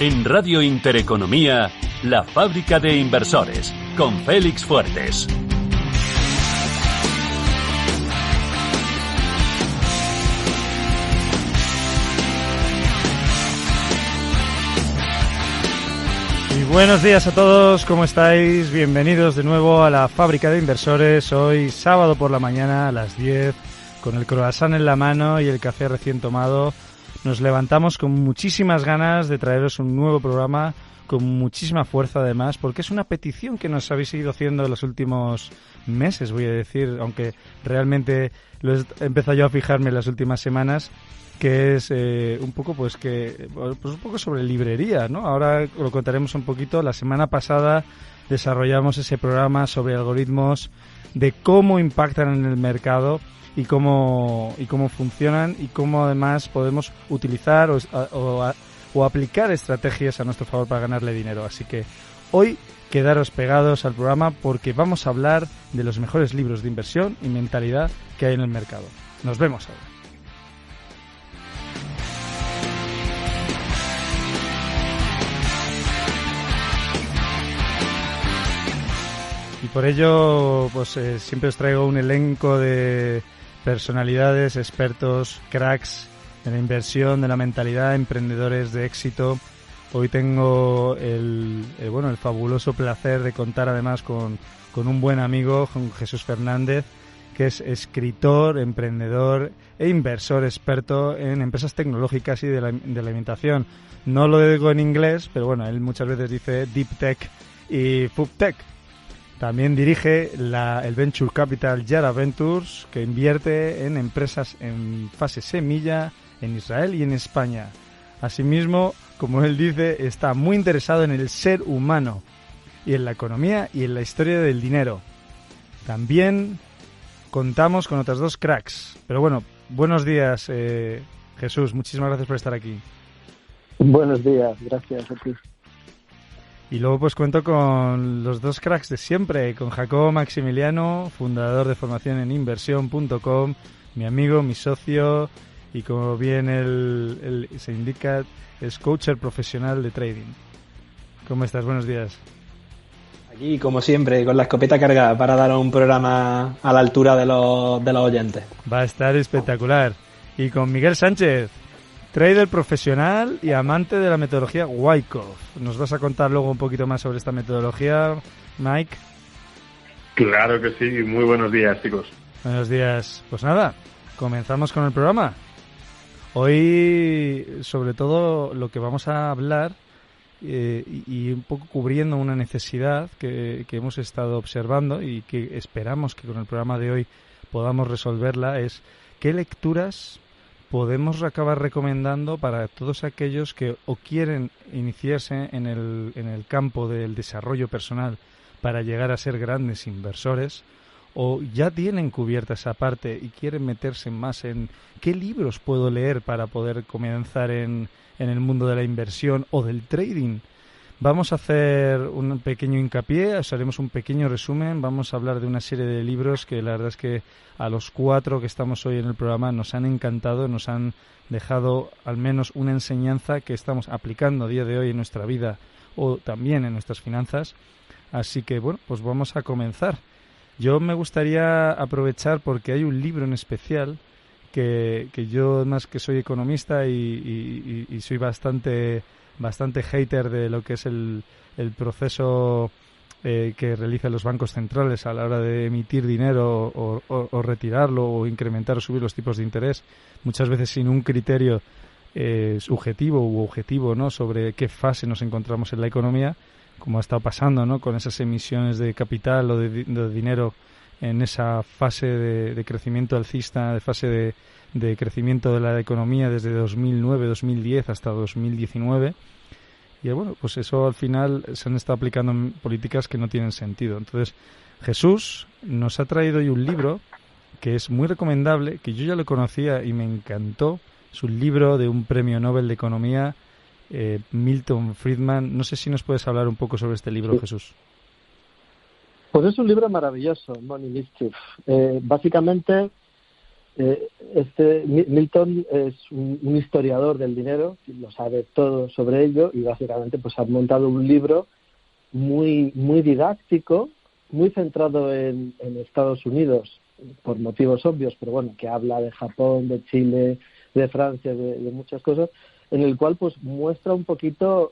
En Radio Intereconomía, La Fábrica de Inversores, con Félix Fuertes. Y buenos días a todos, ¿cómo estáis? Bienvenidos de nuevo a La Fábrica de Inversores. Hoy sábado por la mañana a las 10, con el croissant en la mano y el café recién tomado. Nos levantamos con muchísimas ganas de traeros un nuevo programa, con muchísima fuerza además, porque es una petición que nos habéis ido haciendo en los últimos meses, voy a decir, aunque realmente lo he empezado yo a fijarme en las últimas semanas, que es un poco un poco sobre librería, ¿no? Ahora lo contaremos un poquito. La semana pasada desarrollamos ese programa sobre algoritmos de cómo impactan en el mercado y cómo funcionan y cómo además podemos utilizar o aplicar estrategias a nuestro favor para ganarle dinero. Así que hoy quedaros pegados al programa porque vamos a hablar de los mejores libros de inversión y mentalidad que hay en el mercado. Nos vemos ahora. Y por ello, siempre os traigo un elenco de personalidades, expertos, cracks de la inversión, de la mentalidad, emprendedores de éxito. Hoy tengo el fabuloso placer de contar además con un buen amigo, con Jesús Fernández, que es escritor, emprendedor e inversor experto en empresas tecnológicas y de la alimentación. No lo digo en inglés, pero bueno, él muchas veces dice Deep Tech y Food Tech. También dirige el Venture Capital Yara Ventures, que invierte en empresas en fase semilla en Israel y en España. Asimismo, como él dice, está muy interesado en el ser humano y en la economía y en la historia del dinero. También contamos con otras dos cracks. Pero bueno, buenos días, Jesús. Muchísimas gracias por estar aquí. Buenos días, gracias a ti. Y luego pues cuento con los dos cracks de siempre, con Jacobo Maximiliano, fundador de formación en inversión.com, mi amigo, mi socio y como bien se indica, es coacher profesional de trading. ¿Cómo estás? Buenos días. Aquí, como siempre, con la escopeta cargada para dar un programa a la altura de los oyentes. Va a estar espectacular. Y con Miguel Sánchez, trader profesional y amante de la metodología Wyckoff. ¿Nos vas a contar luego un poquito más sobre esta metodología, Mike? Claro que sí. Muy buenos días, chicos. Buenos días. Pues nada, comenzamos con el programa. Hoy, sobre todo, lo que vamos a hablar y un poco cubriendo una necesidad que hemos estado observando y que esperamos que con el programa de hoy podamos resolverla, es qué lecturas podemos acabar recomendando para todos aquellos que o quieren iniciarse en el campo del desarrollo personal para llegar a ser grandes inversores, o ya tienen cubierta esa parte y quieren meterse más en qué libros puedo leer para poder comenzar en el mundo de la inversión o del trading. Vamos a hacer un pequeño hincapié, os haremos un pequeño resumen, vamos a hablar de una serie de libros que la verdad es que a los 4 que estamos hoy en el programa nos han encantado, nos han dejado al menos una enseñanza que estamos aplicando a día de hoy en nuestra vida o también en nuestras finanzas. Así que bueno, pues vamos a comenzar. Yo me gustaría aprovechar porque hay un libro en especial que yo además que soy economista y soy bastante hater de lo que es el proceso que realizan los bancos centrales a la hora de emitir dinero o retirarlo o incrementar o subir los tipos de interés, muchas veces sin un criterio subjetivo u objetivo, ¿no?, sobre qué fase nos encontramos en la economía, como ha estado pasando, ¿no?, con esas emisiones de capital o de dinero en esa fase de crecimiento alcista, de fase de crecimiento de la economía desde 2009-2010 hasta 2019. Y bueno, pues eso al final se han estado aplicando en políticas que no tienen sentido. Entonces, Jesús nos ha traído hoy un libro que es muy recomendable, que yo ya lo conocía y me encantó. Es un libro de un premio Nobel de Economía, Milton Friedman. No sé si nos puedes hablar un poco sobre este libro, Jesús. Pues es un libro maravilloso, Money Mischief. Básicamente Milton es un historiador del dinero, lo sabe todo sobre ello y básicamente pues ha montado un libro muy didáctico, muy centrado en Estados Unidos por motivos obvios, pero bueno, que habla de Japón, de Chile, de Francia, de muchas cosas, en el cual pues muestra un poquito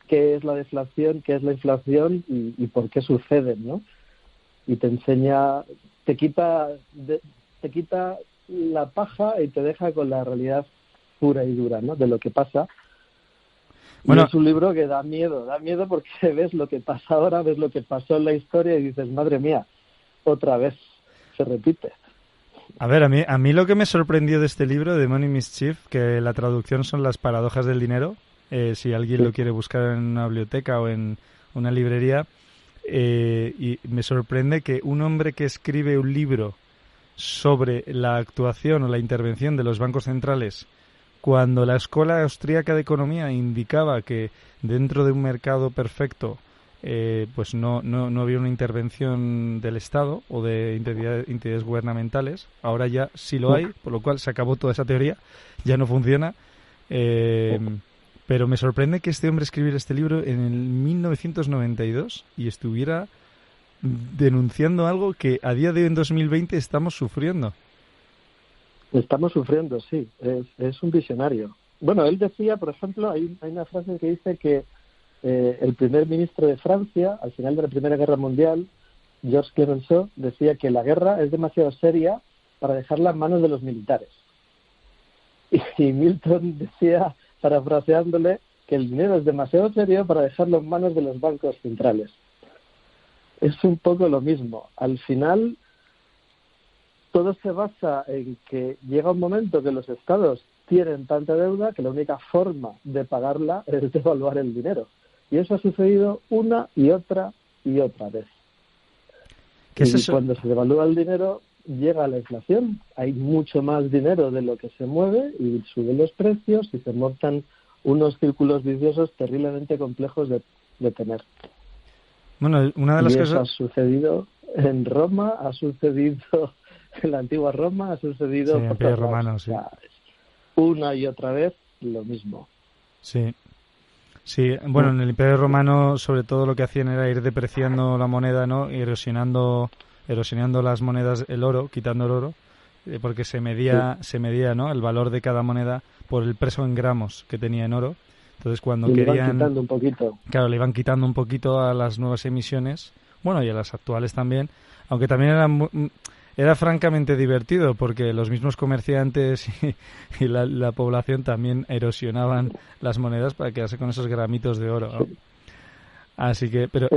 qué es la deflación, qué es la inflación y por qué suceden, ¿no? Y te enseña, te quita la paja y te deja con la realidad pura y dura, ¿no? De lo que pasa. Bueno, y es un libro que da miedo porque ves lo que pasa ahora, ves lo que pasó en la historia y dices, madre mía, otra vez se repite. A ver, a mí lo que me sorprendió de este libro, de Money Mischief, que la traducción son las paradojas del dinero, si alguien lo quiere buscar en una biblioteca o en una librería, y me sorprende que un hombre que escribe un libro sobre la actuación o la intervención de los bancos centrales, cuando la Escuela Austríaca de Economía indicaba que dentro de un mercado perfecto pues no había una intervención del Estado o de entidades gubernamentales, ahora ya sí lo hay, por lo cual se acabó toda esa teoría, ya no funciona, pero me sorprende que este hombre escribiera este libro en el 1992 y estuviera denunciando algo que a día de hoy en 2020 estamos sufriendo. Estamos sufriendo, sí. Es un visionario. Bueno, él decía, por ejemplo, hay una frase que dice que el primer ministro de Francia, al final de la Primera Guerra Mundial, Georges Clemenceau, decía que la guerra es demasiado seria para dejarla en manos de los militares. Y Milton decía, parafraseándole, que el dinero es demasiado serio para dejarlo en manos de los bancos centrales. Es un poco lo mismo. Al final, todo se basa en que llega un momento que los estados tienen tanta deuda que la única forma de pagarla es devaluar el dinero. Y eso ha sucedido una y otra vez. ¿Qué es eso? Cuando se devalúa el dinero, llega la inflación. Hay mucho más dinero de lo que se mueve y suben los precios y se montan unos círculos viciosos terriblemente complejos de tener. Bueno, una de las cosas... ha sucedido en Roma, ha sucedido en la antigua Roma, ha sucedido en el Imperio Romano, sí. Una y otra vez lo mismo. Sí. Sí, bueno, en el Imperio Romano sobre todo lo que hacían era ir depreciando la moneda, ¿no? Y erosionando las monedas, el oro, quitando el oro, porque se medía, ¿no? El valor de cada moneda por el peso en gramos que tenía en oro. Entonces cuando querían... Le iban quitando un poquito. Claro, le iban quitando un poquito a las nuevas emisiones, bueno, y a las actuales también, aunque también era francamente divertido porque los mismos comerciantes y la población también erosionaban las monedas para quedarse con esos gramitos de oro, ¿no? Así que, pero...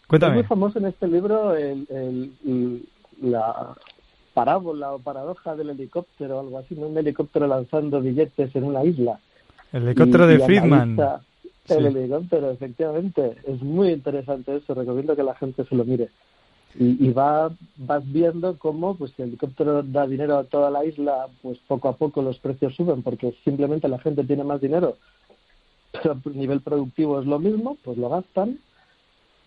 cuéntame. Es muy famoso en este libro la parábola o paradoja del helicóptero o algo así, ¿no? Un helicóptero lanzando billetes en una isla. El helicóptero de Friedman. El helicóptero, efectivamente. Es muy interesante eso. Recomiendo que la gente se lo mire. Y vas viendo cómo, pues, si el helicóptero da dinero a toda la isla, pues poco a poco los precios suben porque simplemente la gente tiene más dinero, pero a nivel productivo es lo mismo, pues lo gastan,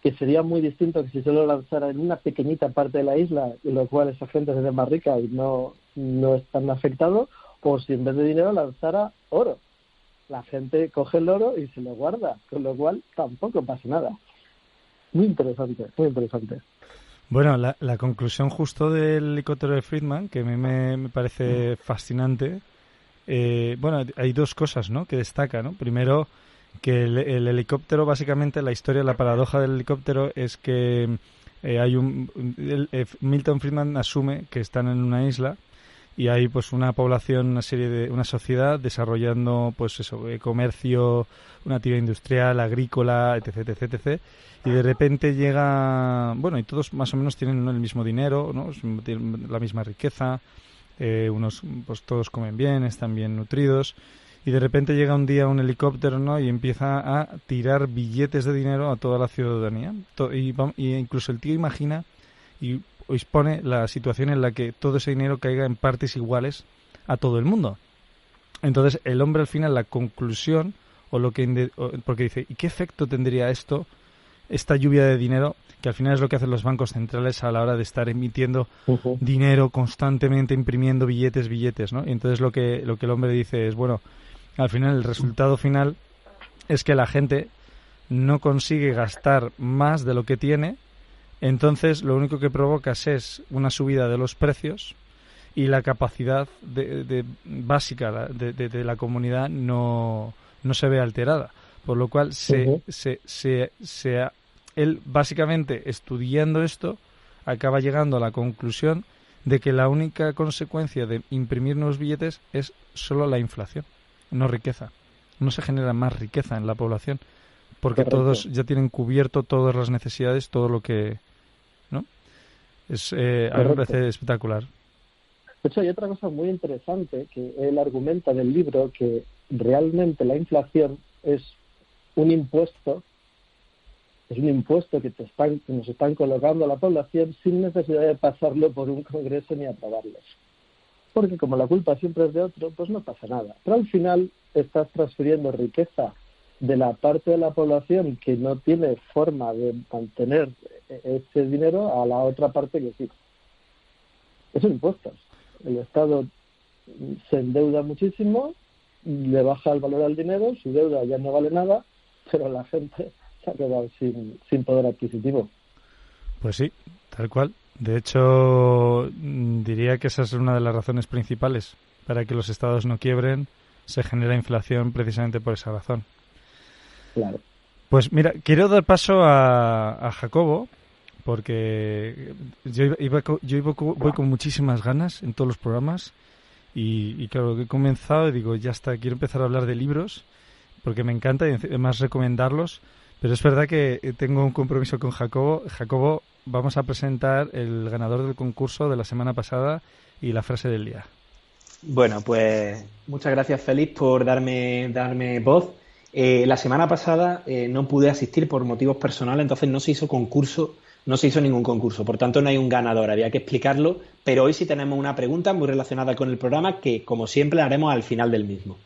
que sería muy distinto que si solo lanzara en una pequeñita parte de la isla, en lo cual esa gente se ve más rica y no es tan afectado, o si en vez de dinero lanzara oro. La gente coge el oro y se lo guarda, con lo cual tampoco pasa nada. Muy interesante, muy interesante. Bueno, la conclusión justo del helicóptero de Friedman, que a mí me parece fascinante, bueno, hay dos cosas, ¿no?, que destaca, ¿no? Primero, que el helicóptero, básicamente, la historia, la paradoja del helicóptero es que Milton Friedman asume que están en una isla y hay pues una población, una sociedad desarrollando pues eso, comercio, una actividad industrial, agrícola, etc, etc, etc, y de repente llega, bueno, y todos más o menos tienen, ¿no?, el mismo dinero, ¿no?, tienen la misma riqueza, unos pues todos comen bien, están bien nutridos, y de repente llega un día un helicóptero, ¿no?, y empieza a tirar billetes de dinero a toda la ciudadanía, y incluso el tío imagina y expone la situación en la que todo ese dinero caiga en partes iguales a todo el mundo. Entonces el hombre al final, la conclusión, porque dice, ¿y qué efecto tendría esto esta lluvia de dinero, que al final es lo que hacen los bancos centrales a la hora de estar emitiendo dinero constantemente, imprimiendo billetes, ¿no? Y entonces lo que el hombre dice es, bueno, al final el resultado final es que la gente no consigue gastar más de lo que tiene, entonces lo único que provocas es una subida de los precios y la capacidad básica de la comunidad no se ve alterada, por lo cual él básicamente estudiando esto acaba llegando a la conclusión de que la única consecuencia de imprimir nuevos billetes es solo la inflación, no riqueza. No se genera más riqueza en la población porque Correcto. Todos ya tienen cubierto todas las necesidades, todo lo que... ¿no? A mí me parece espectacular. De hecho, hay otra cosa muy interesante que él argumenta del libro, que realmente la inflación es un impuesto que nos están colocando a la población sin necesidad de pasarlo por un congreso ni aprobarlo. Porque como la culpa siempre es de otro, pues no pasa nada. Pero al final estás transfiriendo riqueza de la parte de la población que no tiene forma de mantener ese dinero a la otra parte que sí. Es impuestos. El Estado se endeuda muchísimo, le baja el valor al dinero, su deuda ya no vale nada, pero la gente se ha quedado sin poder adquisitivo. Pues sí, tal cual. De hecho, diría que esa es una de las razones principales para que los estados no quiebren. Se genera inflación precisamente por esa razón. Claro. Pues mira, quiero dar paso a Jacobo, porque voy con muchísimas ganas en todos los programas y claro, he comenzado y digo, ya está, quiero empezar a hablar de libros porque me encanta y además recomendarlos, pero es verdad que tengo un compromiso con Jacobo. Jacobo, vamos a presentar el ganador del concurso de la semana pasada y la frase del día. Bueno, pues muchas gracias, Félix, por darme voz. La semana pasada no pude asistir por motivos personales, entonces no se hizo ningún concurso, por tanto no hay un ganador, había que explicarlo, pero hoy sí tenemos una pregunta muy relacionada con el programa que, como siempre, la haremos al final del mismo.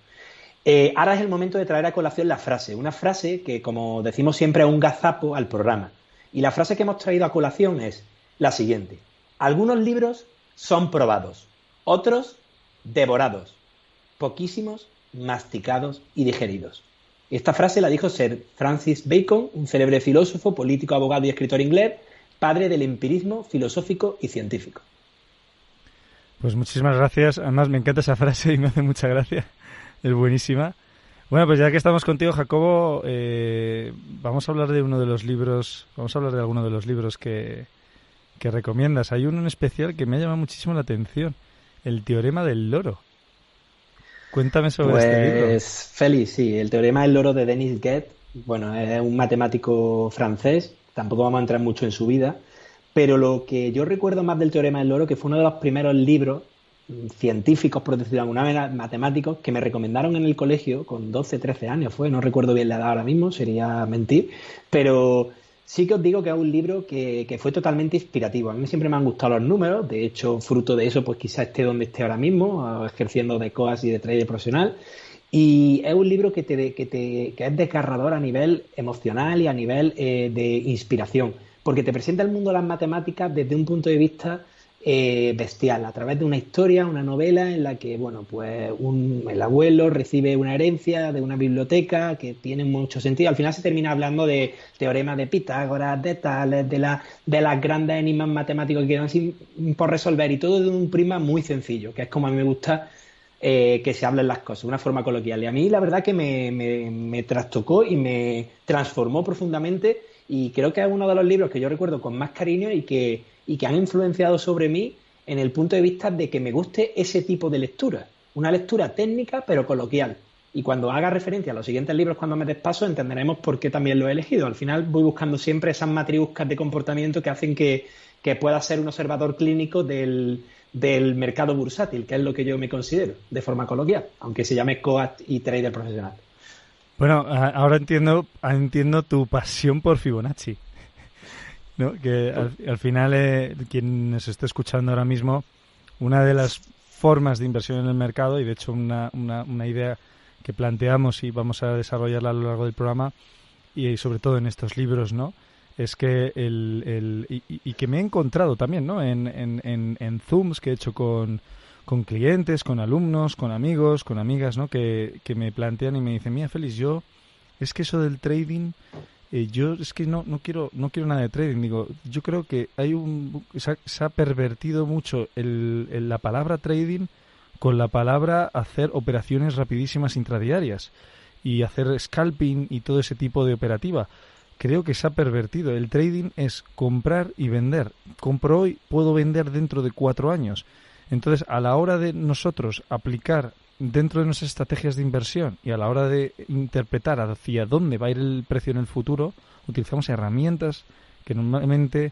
Ahora es el momento de traer a colación la frase, una frase que, como decimos siempre, es un gazapo al programa. Y la frase que hemos traído a colación es la siguiente: algunos libros son probados, otros devorados, poquísimos masticados y digeridos. Esta frase la dijo Sir Francis Bacon, un célebre filósofo, político, abogado y escritor inglés, padre del empirismo filosófico y científico. Pues muchísimas gracias. Además, me encanta esa frase y me hace mucha gracia. Es buenísima. Bueno, pues ya que estamos contigo, Jacobo, vamos a hablar de alguno de los libros que recomiendas. Hay uno en especial que me ha llamado muchísimo la atención, El teorema del loro. Cuéntame sobre este libro. Pues, Félix, sí, El teorema del loro de Denis Guette. Bueno, es un matemático francés, tampoco vamos a entrar mucho en su vida, pero lo que yo recuerdo más del teorema del loro, que fue uno de los primeros libros científicos, por decirlo de alguna manera, matemáticos, que me recomendaron en el colegio con 12, 13 años no recuerdo bien la edad ahora mismo, sería mentir, pero sí que os digo que es un libro que fue totalmente inspirativo. A mí siempre me han gustado los números, de hecho, fruto de eso, pues quizá esté donde esté ahora mismo, ejerciendo de coach y de trader profesional. Y es un libro que es desgarrador a nivel emocional y a nivel de inspiración, porque te presenta el mundo de las matemáticas desde un punto de vista bestial, a través de una historia, una novela en la que, bueno, pues el abuelo recibe una herencia de una biblioteca que tiene mucho sentido. Al final se termina hablando de teoremas de Pitágoras, de Tales, de las grandes enigmas matemáticos que quedan por resolver, y todo de un prisma muy sencillo, que es como a mí me gusta que se hablen las cosas, de una forma coloquial. Y a mí la verdad que me trastocó y me transformó profundamente, y creo que es uno de los libros que yo recuerdo con más cariño y que han influenciado sobre mí en el punto de vista de que me guste ese tipo de lectura, una lectura técnica pero coloquial. Y cuando haga referencia a los siguientes libros cuando me despaso, entenderemos por qué también lo he elegido. Al final voy buscando siempre esas matriuscas de comportamiento que hacen que pueda ser un observador clínico del mercado bursátil, que es lo que yo me considero de forma coloquial, aunque se llame coach y trader profesional. Bueno, ahora entiendo tu pasión por Fibonacci, ¿no? Que al final, quien nos esté escuchando ahora mismo, una de las formas de inversión en el mercado, y de hecho una idea que planteamos y vamos a desarrollarla a lo largo del programa, y sobre todo en estos libros, ¿no?, es que y que me he encontrado también, ¿no? En Zooms que he hecho con clientes, con alumnos, con amigos, con amigas, ¿no? Que me plantean y me dicen, mira, Félix, es que eso del trading, yo es que no quiero nada de trading. Digo, yo creo que se ha pervertido mucho la palabra trading con la palabra hacer operaciones rapidísimas intradiarias y hacer scalping y todo ese tipo de operativa. Creo que se ha pervertido. El trading es comprar y vender. Compro hoy, puedo vender dentro de 4 años. Entonces, a la hora de nosotros aplicar dentro de nuestras estrategias de inversión y a la hora de interpretar hacia dónde va a ir el precio en el futuro, utilizamos herramientas que normalmente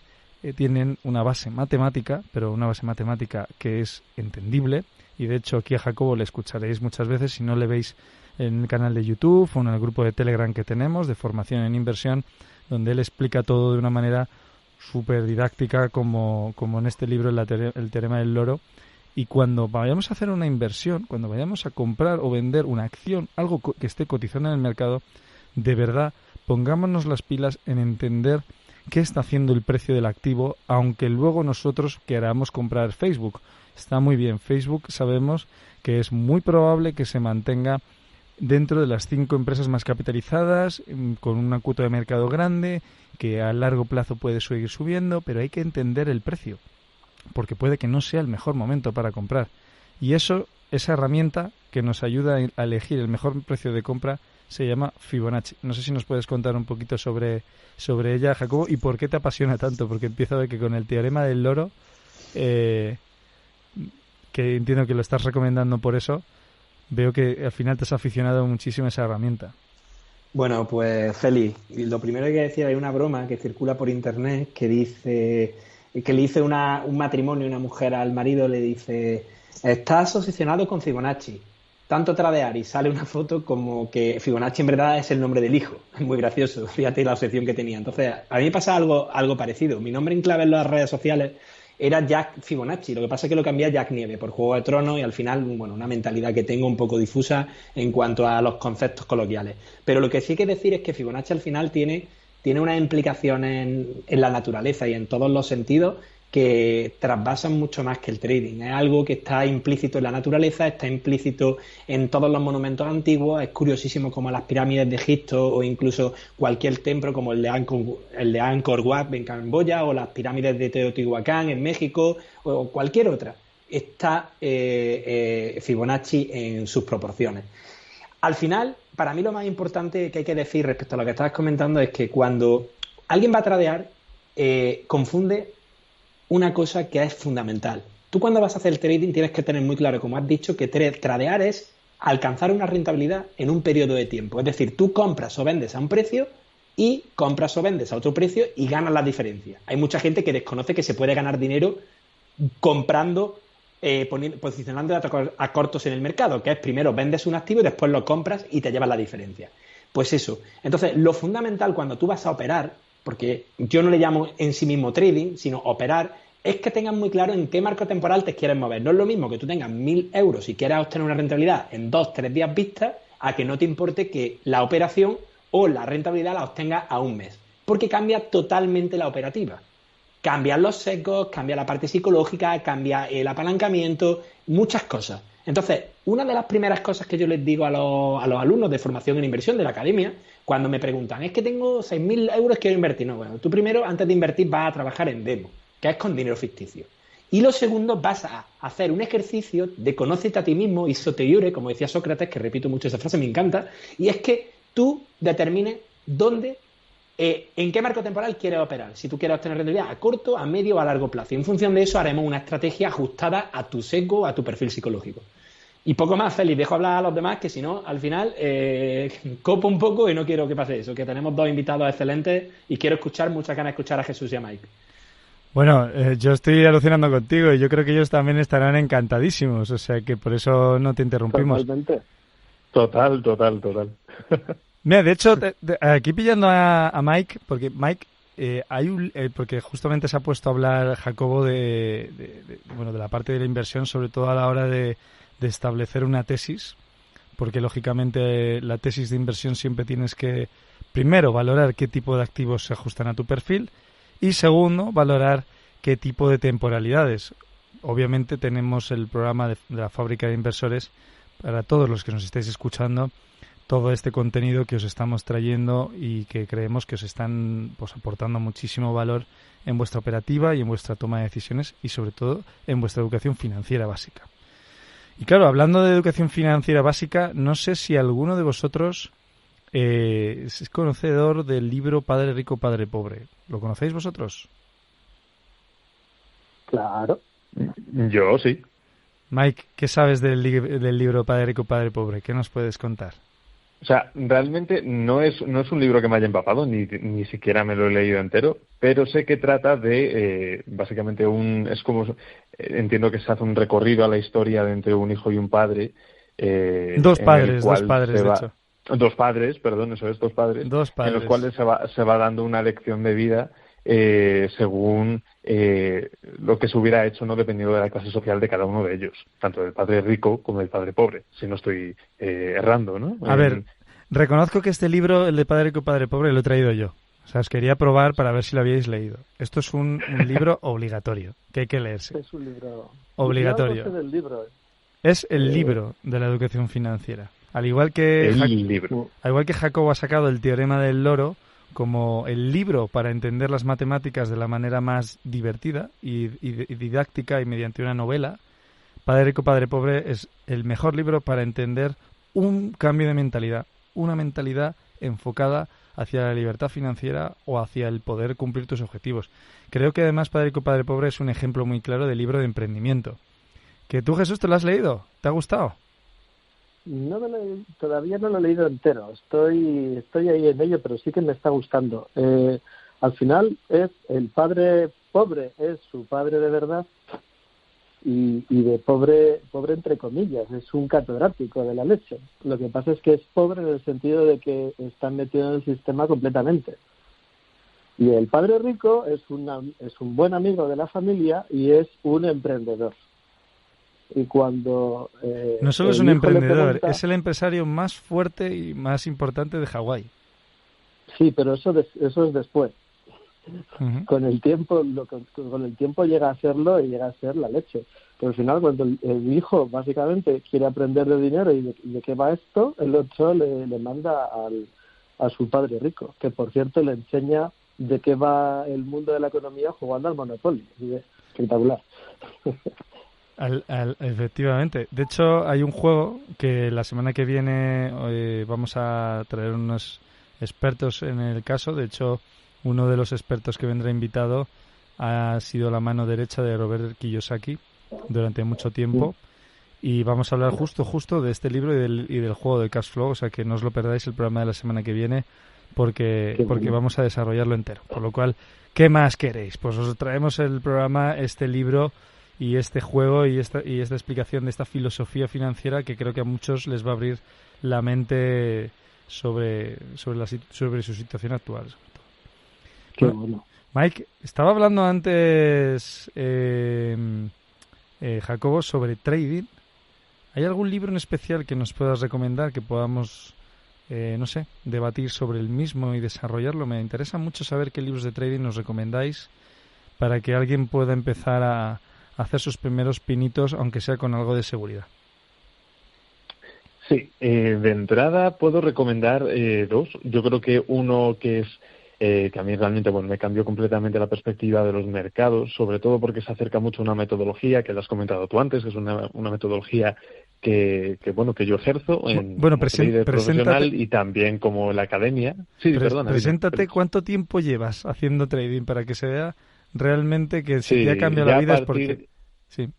tienen una base matemática, pero una base matemática que es entendible. Y de hecho, aquí a Jacobo le escucharéis muchas veces si no le veis en el canal de YouTube o en el grupo de Telegram que tenemos de formación en inversión, donde él explica todo de una manera súper didáctica, como en este libro, el teorema del loro. Y cuando vayamos a hacer una inversión, cuando vayamos a comprar o vender una acción, algo que esté cotizando en el mercado, de verdad, pongámonos las pilas en entender qué está haciendo el precio del activo, aunque luego nosotros queramos comprar Facebook. Está muy bien, Facebook sabemos que es muy probable que se mantenga dentro de las 5 empresas más capitalizadas, con una cuota de mercado grande, que a largo plazo puede seguir subiendo, pero hay que entender el precio, porque puede que no sea el mejor momento para comprar. Y esa herramienta que nos ayuda a elegir el mejor precio de compra se llama Fibonacci. No sé si nos puedes contar un poquito sobre ella, Jacobo, y por qué te apasiona tanto, porque empiezo a ver que con el teorema del loro, que entiendo que lo estás recomendando por eso, veo que al final te has aficionado muchísimo a esa herramienta. Bueno, pues Félix, lo primero que hay que decir, hay una broma que circula por internet que dice que le hice un matrimonio, una mujer al marido, le dice, estás obsesionado con Fibonacci, tanto tradear, y sale una foto como que Fibonacci en verdad es el nombre del hijo. Es muy gracioso, fíjate la obsesión que tenía. Entonces, a mí me pasa algo parecido. Mi nombre en clave en las redes sociales era Jack Fibonacci, lo que pasa es que lo cambié a Jack Nieve por Juego de Tronos y al final, bueno, una mentalidad que tengo un poco difusa en cuanto a los conceptos coloquiales. Pero lo que sí hay que decir es que Fibonacci al final tiene unas implicaciones en la naturaleza y en todos los sentidos que trasvasan mucho más que el trading. Es algo que está implícito en la naturaleza, está implícito en todos los monumentos antiguos. Es curiosísimo como las pirámides de Egipto o incluso cualquier templo como el de Angkor Wat en Camboya o las pirámides de Teotihuacán en México o cualquier otra. Está Fibonacci en sus proporciones. Al final, para mí lo más importante que hay que decir respecto a lo que estabas comentando es que cuando alguien va a tradear, confunde una cosa que es fundamental. Tú cuando vas a hacer el trading tienes que tener muy claro, como has dicho, que tradear es alcanzar una rentabilidad en un periodo de tiempo. Es decir, tú compras o vendes a un precio y compras o vendes a otro precio y ganas la diferencia. Hay mucha gente que desconoce que se puede ganar dinero comprando, posicionando a cortos en el mercado, que es primero vendes un activo y después lo compras y te llevas la diferencia. Pues eso. Entonces, lo fundamental cuando tú vas a operar, porque yo no le llamo en sí mismo trading, sino operar, es que tengas muy claro en qué marco temporal te quieres mover. No es lo mismo que tú tengas 1.000 euros y quieras obtener una rentabilidad en 2-3 días vista, a que no te importe que la operación o la rentabilidad la obtengas a un mes. Porque cambia totalmente la operativa. Cambian los sesgos, cambia la parte psicológica, cambia el apalancamiento, muchas cosas. Entonces, una de las primeras cosas que yo les digo a los alumnos de formación en inversión de la academia, cuando me preguntan, es que tengo 6.000 euros, quiero invertir. No, bueno, tú primero, antes de invertir, vas a trabajar en demo, que es con dinero ficticio. Y lo segundo, vas a hacer un ejercicio de conócete a ti mismo, ipso te iure, como decía Sócrates, que repito mucho esa frase, me encanta, y es que tú determines dónde, en qué marco temporal quieres operar. Si tú quieres obtener rentabilidad a corto, a medio o a largo plazo. Y en función de eso haremos una estrategia ajustada a tu sesgo, a tu perfil psicológico. Y poco más, Félix, dejo hablar a los demás, que si no, al final copo un poco y no quiero que pase eso, que tenemos 2 invitados excelentes y quiero muchas ganas de escuchar a Jesús y a Mike. Bueno, yo estoy alucinando contigo y yo creo que ellos también estarán encantadísimos, o sea que por eso no te interrumpimos. Totalmente. Total. Mira, de hecho, aquí pillando a Mike, porque Mike, porque justamente se ha puesto a hablar Jacobo de la parte de la inversión, sobre todo a la hora de establecer una tesis, porque lógicamente la tesis de inversión siempre tienes que Primero, valorar qué tipo de activos se ajustan a tu perfil y segundo, valorar qué tipo de temporalidades. Obviamente tenemos el programa de la Fábrica de Inversores para todos los que nos estáis escuchando, todo este contenido que os estamos trayendo y que creemos que os están pues aportando muchísimo valor en vuestra operativa y en vuestra toma de decisiones y sobre todo en vuestra educación financiera básica. Y claro, hablando de educación financiera básica, no sé si alguno de vosotros es conocedor del libro Padre Rico, Padre Pobre. ¿Lo conocéis vosotros? Claro. Yo sí. Mike, ¿qué sabes del libro Padre Rico, Padre Pobre? ¿Qué nos puedes contar? O sea, realmente no es un libro que me haya empapado, ni siquiera me lo he leído entero, pero sé que trata de, básicamente, es como, entiendo que se hace un recorrido a la historia de entre un hijo y un padre. Dos padres, de hecho. Dos padres, perdón, eso es, dos padres. En los cuales se va dando una lección de vida según lo que se hubiera hecho, no dependiendo de la clase social de cada uno de ellos, tanto del padre rico como del padre pobre, si no estoy errando, ¿no? A ver, reconozco que este libro, el de Padre Rico, Padre Pobre, lo he traído yo. O sea, os quería probar para ver si lo habíais leído. Esto es un libro obligatorio, que hay que leerse. Es un libro obligatorio. Del libro. Es el libro de la educación financiera. Al igual que Jacobo ha sacado el teorema del loro como el libro para entender las matemáticas de la manera más divertida y didáctica y mediante una novela, Padre Rico, Padre Pobre es el mejor libro para entender un cambio de mentalidad, una mentalidad enfocada hacia la libertad financiera o hacia el poder cumplir tus objetivos. Creo que además Padre Rico, Padre Pobre es un ejemplo muy claro de libro de emprendimiento. ¿Que tú, Jesús, te lo has leído? ¿Te ha gustado? No todavía no lo he leído entero. Estoy ahí en ello, pero sí que me está gustando. Al final es el padre pobre, es su padre de verdad y de pobre entre comillas, es un catedrático de la leche. Lo que pasa es que es pobre en el sentido de que está metido en el sistema completamente. Y el padre rico es un buen amigo de la familia y es un emprendedor. Y cuando no solo es un emprendedor, es el empresario más fuerte y más importante de Hawái. Sí, pero eso es después. Uh-huh. Con el tiempo llega a serlo y llega a ser la leche. Pero al final, cuando el hijo básicamente quiere aprender de dinero y de qué va esto, el otro le manda a su padre rico, que por cierto le enseña de qué va el mundo de la economía jugando al Monopoly. Espectacular. Efectivamente. De hecho, hay un juego que la semana que viene vamos a traer unos expertos en el caso. De hecho, uno de los expertos que vendrá invitado ha sido la mano derecha de Robert Kiyosaki durante mucho tiempo. Y vamos a hablar justo de este libro y del juego de Cash Flow. O sea, que no os lo perdáis el programa de la semana que viene porque vamos a desarrollarlo entero. Por lo cual, ¿qué más queréis? Pues os traemos el programa, este libro y este juego y esta explicación de esta filosofía financiera que creo que a muchos les va a abrir la mente sobre su situación actual. Bueno. Mike, estaba hablando antes Jacobo sobre trading. ¿Hay algún libro en especial que nos puedas recomendar que podamos debatir sobre el mismo y desarrollarlo? Me interesa mucho saber qué libros de trading nos recomendáis para que alguien pueda empezar a hacer sus primeros pinitos, aunque sea con algo de seguridad. Sí, de entrada puedo recomendar dos. Yo creo que uno que es que a mí realmente me cambió completamente la perspectiva de los mercados, sobre todo porque se acerca mucho a una metodología que la has comentado tú antes, que es una metodología que yo ejerzo en profesional y también como la academia. Sí, perdona. Preséntate, ¿cuánto tiempo llevas haciendo trading para que se vea realmente que si te ha cambiado la vida es porque... Sí.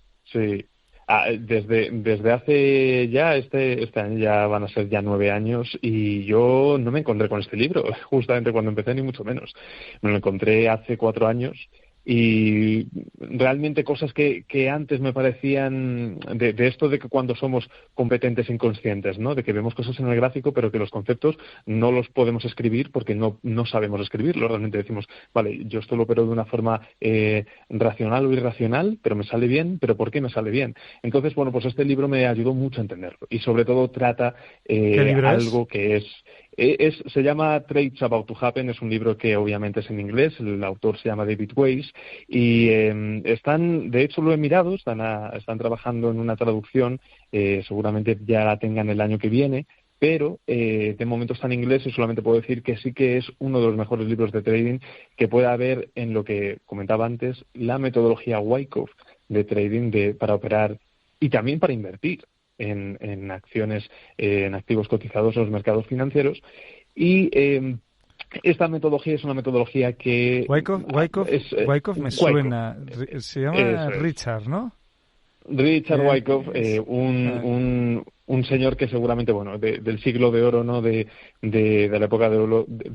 Desde hace ya, este año ya van a ser ya 9 años y yo no me encontré con este libro justamente cuando empecé, ni mucho menos. Me lo encontré hace 4 años y realmente cosas que antes me parecían de esto de que cuando somos competentes inconscientes, ¿no? De que vemos cosas en el gráfico pero que los conceptos no los podemos escribir porque no sabemos escribirlo. Realmente decimos, vale, yo esto lo opero de una forma racional o irracional, pero me sale bien, pero ¿por qué me sale bien? Entonces, pues este libro me ayudó mucho a entenderlo y sobre todo trata algo que es Se llama Trades About to Happen, es un libro que obviamente es en inglés, el autor se llama David Weiss, y de hecho lo he mirado, están trabajando en una traducción, seguramente ya la tengan el año que viene, pero de momento está en inglés y solamente puedo decir que sí que es uno de los mejores libros de trading que pueda haber en lo que comentaba antes, la metodología Wyckoff de trading para operar y también para invertir en acciones, en activos cotizados en los mercados financieros. Y esta metodología es una metodología que... Wyckoff me suena. Se llama Richard, ¿no? Richard Wyckoff, un señor que seguramente, bueno, del siglo de oro, ¿no? De la época de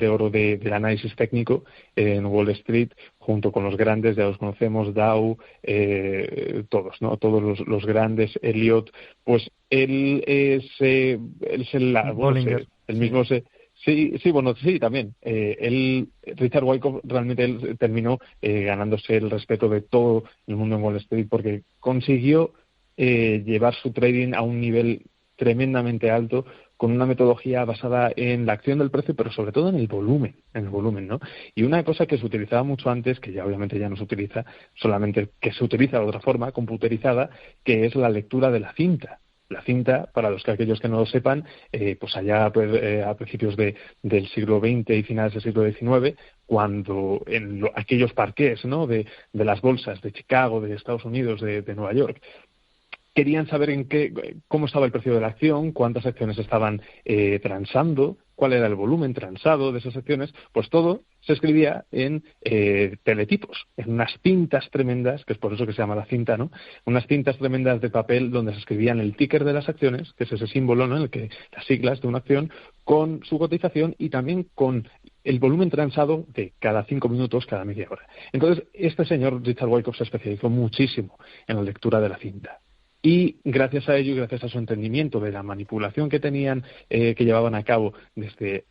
oro del análisis técnico en Wall Street, junto con los grandes, ya los conocemos, Dow, todos, ¿no? Todos los grandes, Elliott, pues él es el mismo. Sí, bueno, sí, también. Richard Wyckoff realmente él terminó ganándose el respeto de todo el mundo en Wall Street porque consiguió llevar su trading a un nivel tremendamente alto con una metodología basada en la acción del precio, pero sobre todo en el volumen, ¿no? Y una cosa que se utilizaba mucho antes, que ya obviamente ya no se utiliza, solamente que se utiliza de otra forma, computerizada, que es la lectura de la cinta. La cinta, para aquellos que no lo sepan, pues allá a principios del siglo XX y finales del siglo XIX, cuando en aquellos parqués, ¿no? de las bolsas de Chicago, de Estados Unidos, de Nueva York, querían saber cómo estaba el precio de la acción, cuántas acciones estaban transando, cuál era el volumen transado de esas acciones, pues todo se escribía en teletipos, en unas cintas tremendas, que es por eso que se llama la cinta, ¿no? Unas cintas tremendas de papel donde se escribían el ticker de las acciones, que es ese símbolo, ¿no? En el que las siglas de una acción, con su cotización y también con el volumen transado de cada 5 minutos, cada media hora. Entonces, este señor Richard Wyckoff se especializó muchísimo en la lectura de la cinta. Y gracias a ello y gracias a su entendimiento de la manipulación que tenían, que llevaban a cabo desde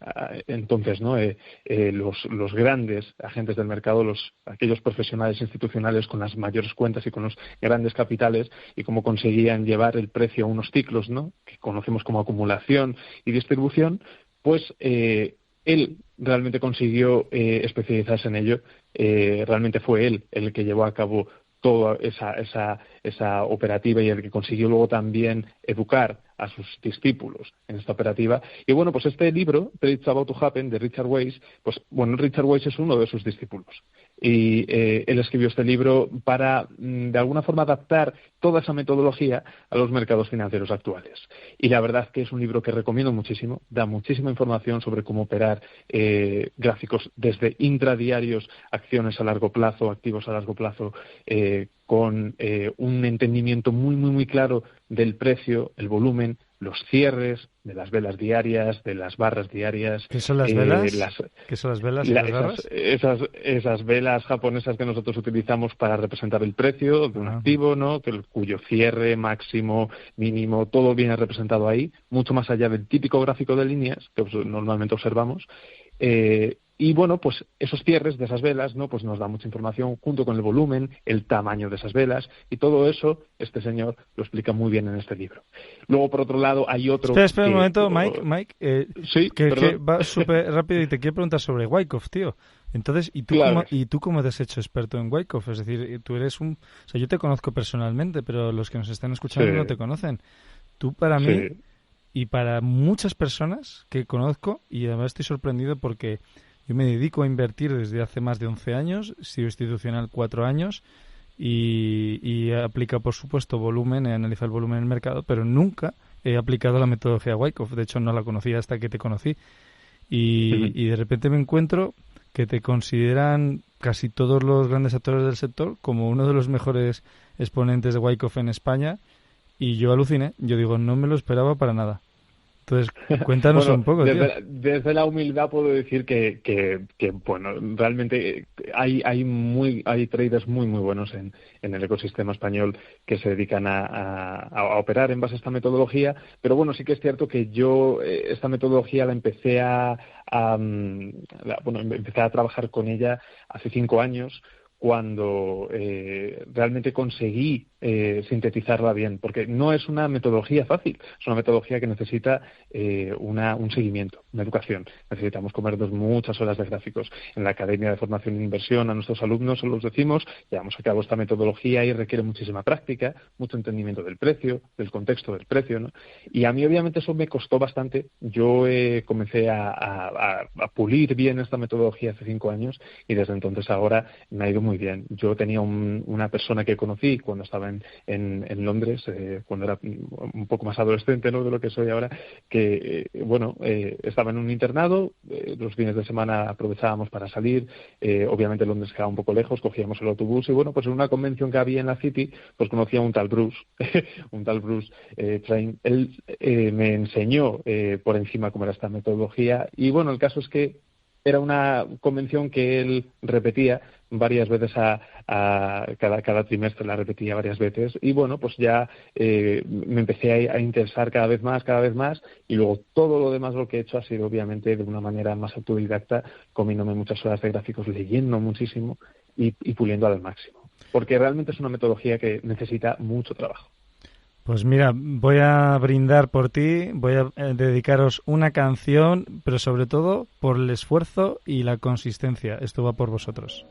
entonces, ¿no? Los grandes agentes del mercado, aquellos profesionales institucionales con las mayores cuentas y con los grandes capitales, y cómo conseguían llevar el precio a unos ciclos, ¿no? Que conocemos como acumulación y distribución, pues él realmente consiguió especializarse en ello. Realmente fue él el que llevó a cabo toda esa operativa y el que consiguió luego también educar a sus discípulos en esta operativa. Y bueno, pues este libro, Trades About to Happen, de Richard Weiss, pues bueno, Richard Weiss es uno de sus discípulos. Y él escribió este libro para, de alguna forma, adaptar toda esa metodología a los mercados financieros actuales. Y la verdad que es un libro que recomiendo muchísimo, da muchísima información sobre cómo operar gráficos desde intradiarios, acciones a largo plazo, activos a largo plazo, con un entendimiento muy, muy, muy claro del precio, el volumen, los cierres de las velas diarias, de las barras diarias. ¿Qué son las velas? ¿Qué son las velas y las barras? Esas velas japonesas que nosotros utilizamos para representar el precio de un activo, ¿no? Cuyo cierre máximo, mínimo, todo viene representado ahí, mucho más allá del típico gráfico de líneas que normalmente observamos. Y bueno, pues esos cierres de esas velas, ¿no? Pues nos da mucha información junto con el volumen, el tamaño de esas velas, y todo eso este señor lo explica muy bien en este libro. Luego, por otro lado, hay otro... Espera un momento, Mike. Sí, que va súper rápido y te quiero preguntar sobre Wyckoff, tío. Entonces, Claro. ¿y tú cómo te has hecho experto en Wyckoff? Es decir, tú eres o sea, yo te conozco personalmente, pero los que nos están escuchando no te conocen. Tú, para mí, y para muchas personas que conozco, y además estoy sorprendido porque yo me dedico a invertir desde hace más de 11 años, he sido institucional 4 años y he aplicado, por supuesto, volumen, he analizado el volumen en el mercado, pero nunca he aplicado la metodología Wyckoff. De hecho, no la conocía hasta que te conocí. Y de repente me encuentro que te consideran casi todos los grandes actores del sector como uno de los mejores exponentes de Wyckoff en España, y yo aluciné. Yo digo, no me lo esperaba para nada. Entonces, cuéntanos un poco, tío. Desde la humildad puedo decir que bueno, realmente hay traders muy muy buenos en el ecosistema español que se dedican a operar en base a esta metodología, pero bueno, sí que es cierto que yo esta metodología la empecé empecé a trabajar con ella hace 5 años, cuando realmente conseguí sintetizarla bien, porque no es una metodología fácil, es una metodología que necesita un seguimiento, una educación. Necesitamos comernos muchas horas de gráficos. En la Academia de Formación e Inversión a nuestros alumnos se los decimos, llevamos a cabo esta metodología y requiere muchísima práctica, mucho entendimiento del precio, del contexto del precio, ¿no? Y a mí obviamente eso me costó bastante. Yo comencé a pulir bien esta metodología hace 5 años y desde entonces ahora me ha ido muy bien. Yo tenía una persona que conocí cuando estaba en Londres, cuando era un poco más adolescente, ¿no?, de lo que soy ahora, que estaba en un internado, los fines de semana aprovechábamos para salir, obviamente Londres quedaba un poco lejos, cogíamos el autobús y pues en una convención que había en la City, pues conocí a un tal Bruce, Train. Él me enseñó por encima cómo era esta metodología y el caso es que era una convención que él repetía varias veces cada trimestre, la repetía varias veces y pues ya me empecé a interesar cada vez más y luego todo lo demás lo que he hecho ha sido obviamente de una manera más autodidacta, comiéndome muchas horas de gráficos, leyendo muchísimo y puliendo al máximo, porque realmente es una metodología que necesita mucho trabajo. Pues mira, voy a brindar por ti, voy a dedicaros una canción, pero sobre todo por el esfuerzo y la consistencia. Esto va por vosotros.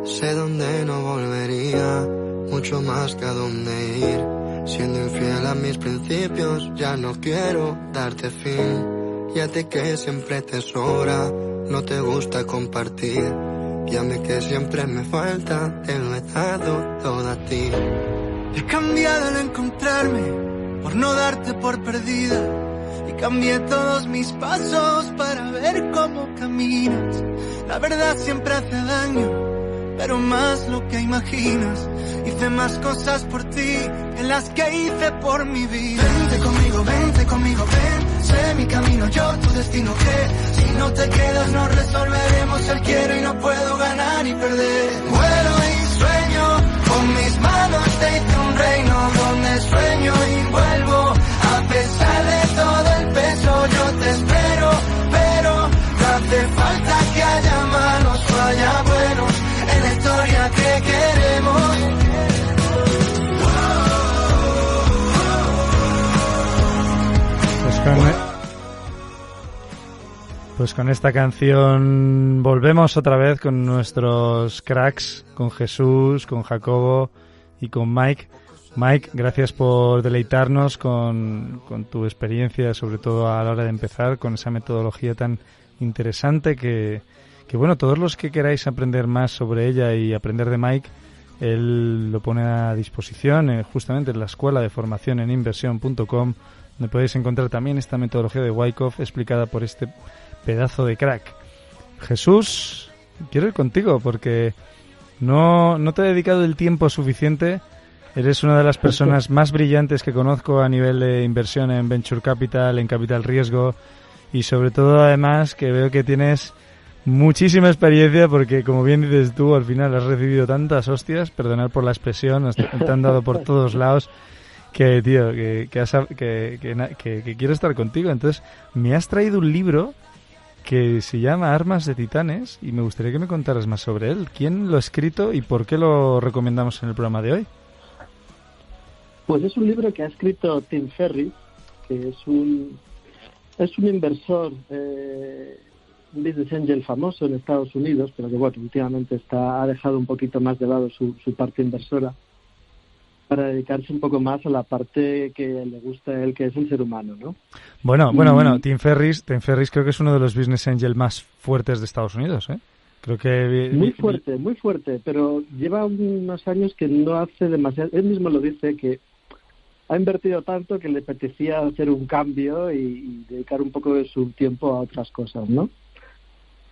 Sé dónde no volvería, mucho más que a dónde ir. Siendo infiel a mis principios, ya no quiero darte fin. Y a ti que siempre te sobra, no te gusta compartir. Y a mí que siempre me falta, te lo he dado todo a ti. He cambiado al encontrarme, por no darte por perdida. Y cambié todos mis pasos para ver cómo caminas. La verdad siempre hace daño, pero más lo que imaginas. Hice más cosas por ti que las que hice por mi vida. Vente conmigo, ven. Sé mi camino, yo tu destino, que si no te quedas no resolveremos el quiero y no puedo ganar y perder. Vuelo y sueño, con mis manos te hice un reino donde sueño y vuelvo. A pesar de todo el peso yo te espero, pero no hace falta que haya malos o haya buenos en la historia que queremos. Pues con esta canción volvemos otra vez con nuestros cracks, con Jesús, con Jacobo y con Mike. Mike, gracias por deleitarnos con tu experiencia, sobre todo a la hora de empezar, con esa metodología tan interesante que todos los que queráis aprender más sobre ella y aprender de Mike, él lo pone a disposición justamente en la escuela de formación en inversión.com, donde podéis encontrar también esta metodología de Wyckoff explicada por este pedazo de crack. Jesús, quiero ir contigo porque no te he dedicado el tiempo suficiente. Eres una de las personas más brillantes que conozco a nivel de inversión en Venture Capital, en Capital Riesgo y sobre todo además que veo que tienes muchísima experiencia porque, como bien dices tú, al final has recibido tantas hostias, perdonad por la expresión, te han dado por todos lados, que tío, que quiero estar contigo. Entonces, me has traído un libro que se llama Armas de Titanes y me gustaría que me contaras más sobre él. ¿Quién lo ha escrito y por qué lo recomendamos en el programa de hoy? Pues es un libro que ha escrito Tim Ferriss, que es un inversor, un business angel famoso en Estados Unidos, pero que últimamente ha dejado un poquito más de lado su parte inversora para dedicarse un poco más a la parte que le gusta a él, que es el ser humano, ¿no? Bueno, Tim Ferriss creo que es uno de los business angel más fuertes de Estados Unidos, ¿eh? Creo que muy fuerte, pero lleva unos años que no hace demasiado. Él mismo lo dice, que ha invertido tanto que le apetecía hacer un cambio y dedicar un poco de su tiempo a otras cosas, ¿no?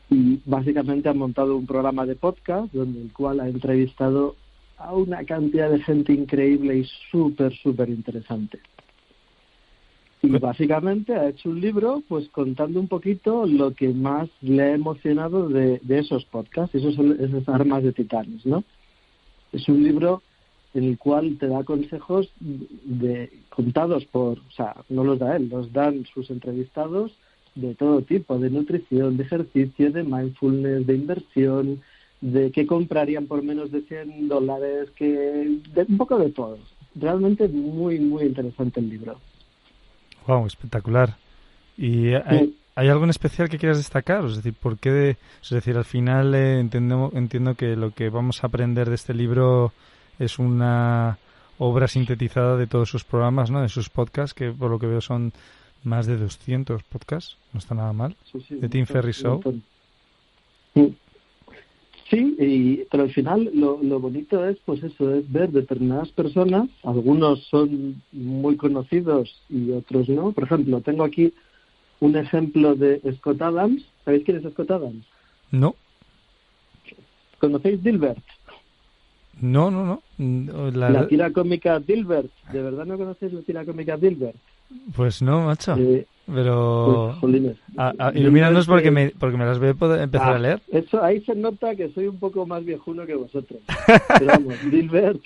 Y básicamente ha montado un programa de podcast donde el cual ha entrevistado a una cantidad de gente increíble y súper interesante. Y básicamente ha hecho un libro pues contando un poquito lo que más le ha emocionado de esos podcasts, esas armas de titanes, ¿no? Es un libro en el cual te da consejos contados o sea, no los da él, los dan sus entrevistados de todo tipo, de nutrición, de ejercicio, de mindfulness, de inversión, de qué comprarían por menos de $100, de un poco de todo. Realmente muy, muy interesante el libro. Wow, espectacular. ¿Y hay algo en especial que quieras destacar? Es decir, ¿por qué? Es decir, al final entiendo que lo que vamos a aprender de este libro es una obra sintetizada de todos sus programas, ¿no? De sus podcasts, que por lo que veo son más de 200 podcasts, no está nada mal, sí, de Tim Ferriss Show. Sí, pero al final lo bonito es, pues eso, es ver determinadas personas, algunos son muy conocidos y otros no. Por ejemplo, tengo aquí un ejemplo de Scott Adams. ¿Sabéis quién es Scott Adams? No. ¿Conocéis Dilbert? No. La tira cómica Dilbert. ¿De verdad no conocéis la tira cómica Dilbert? Pues no, macho. Pero pues, ilumínanos porque me las voy a empezar a leer. Eso, ahí se nota que soy un poco más viejuno que vosotros. Pero vamos, Dilbert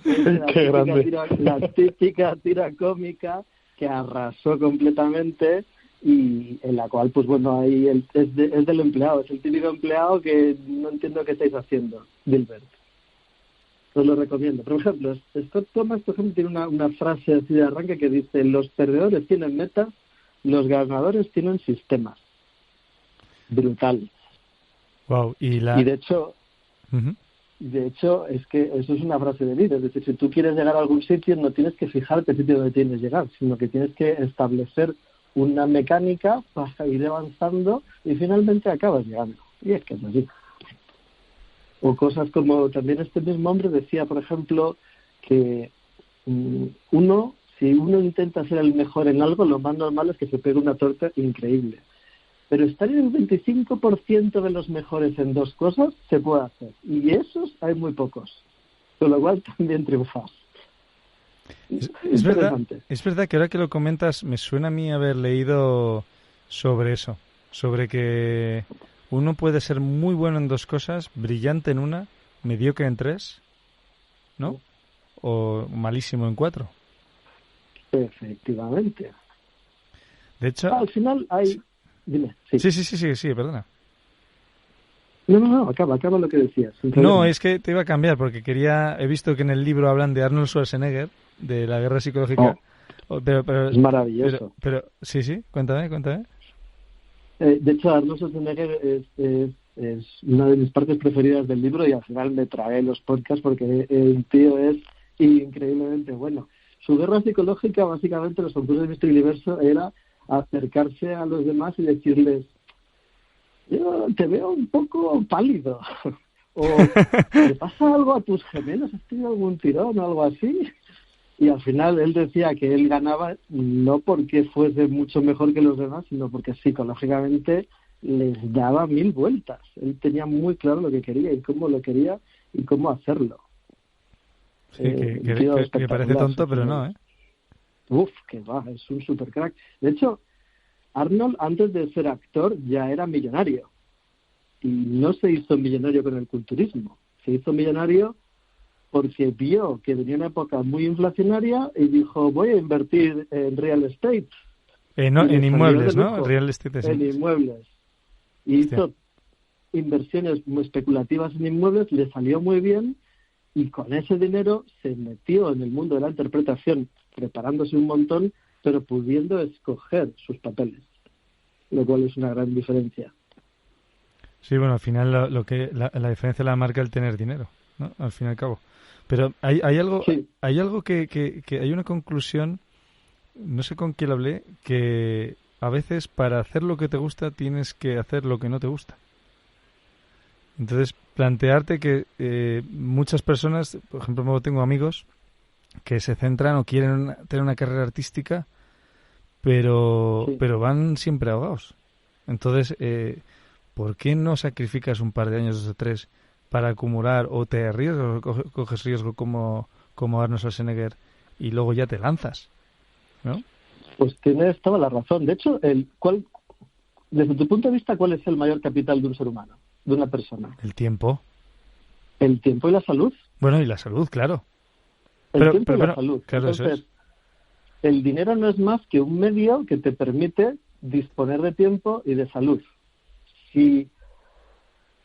es la típica tira cómica que arrasó completamente y en la cual, pues bueno, ahí es del empleado, es el típico empleado que no entiendo qué estáis haciendo, Dilbert. Os lo recomiendo. Por ejemplo, Scott Thomas, por ejemplo, tiene una frase así de arranque que dice: los perdedores tienen metas, los ganadores tienen sistemas. Brutal. Wow. Y de hecho, es que eso es una frase de vida. Es decir, si tú quieres llegar a algún sitio, no tienes que fijarte el sitio donde tienes que llegar, sino que tienes que establecer una mecánica para ir avanzando y finalmente acabas llegando. Y es que es así. O cosas como también este mismo hombre decía, por ejemplo, que si uno intenta ser el mejor en algo, lo más normal es que se pegue una torta increíble. Pero estar en el 25% de los mejores en dos cosas se puede hacer. Y esos hay muy pocos. Con lo cual también triunfas. Es verdad que ahora que lo comentas, me suena a mí haber leído sobre eso. Sobre que uno puede ser muy bueno en dos cosas, brillante en una, mediocre en tres, ¿no? O malísimo en cuatro. Efectivamente. De hecho, al final hay... Dime. Sí, perdona. No, acaba lo que decías. No, es que te iba a cambiar porque he visto que en el libro hablan de Arnold Schwarzenegger, de la guerra psicológica. Pero es maravilloso. Pero sí, cuéntame. De hecho, Arnold Schwarzenegger es una de mis partes preferidas del libro y al final me tragué los podcasts porque el tío es increíblemente bueno. Su guerra psicológica, básicamente, los concursos de Mister Universo era acercarse a los demás y decirles: yo te veo un poco pálido, o ¿te pasa algo a tus gemelos? ¿Has tenido algún tirón o algo así? Y al final él decía que él ganaba no porque fuese mucho mejor que los demás, sino porque psicológicamente les daba 1000 vueltas. Él tenía muy claro lo que quería y cómo lo quería y cómo hacerlo. Sí, que parece tonto, pero no, ¿eh? Que va, es un super crack. De hecho, Arnold, antes de ser actor, ya era millonario. Y no se hizo millonario con el culturismo. Se hizo millonario porque vio que venía una época muy inflacionaria y dijo: voy a invertir en real estate. En inmuebles, ¿no? Real estate. En inmuebles. Y hizo inversiones muy especulativas en inmuebles, le salió muy bien y con ese dinero se metió en el mundo de la interpretación, preparándose un montón, pero pudiendo escoger sus papeles, lo cual es una gran diferencia. Sí, bueno, al final la diferencia la marca el tener dinero, ¿no? Al fin y al cabo. Pero hay algo, sí. Hay algo que hay una conclusión, no sé con quién lo hablé, que a veces para hacer lo que te gusta tienes que hacer lo que no te gusta. Entonces, plantearte que muchas personas, por ejemplo, tengo amigos que se centran o quieren tener una carrera artística, pero van siempre ahogados. Entonces, ¿por qué no sacrificas un par de años, 2 o 3, para acumular, o te arriesgas o coges riesgo como Arnold Schwarzenegger y luego ya te lanzas, ¿no? Pues tienes toda la razón. De hecho, desde tu punto de vista, ¿cuál es el mayor capital de un ser humano, de una persona? El tiempo. El tiempo y la salud. Bueno, y la salud, claro. El tiempo y la salud. Claro, entonces, el dinero no es más que un medio que te permite disponer de tiempo y de salud. Si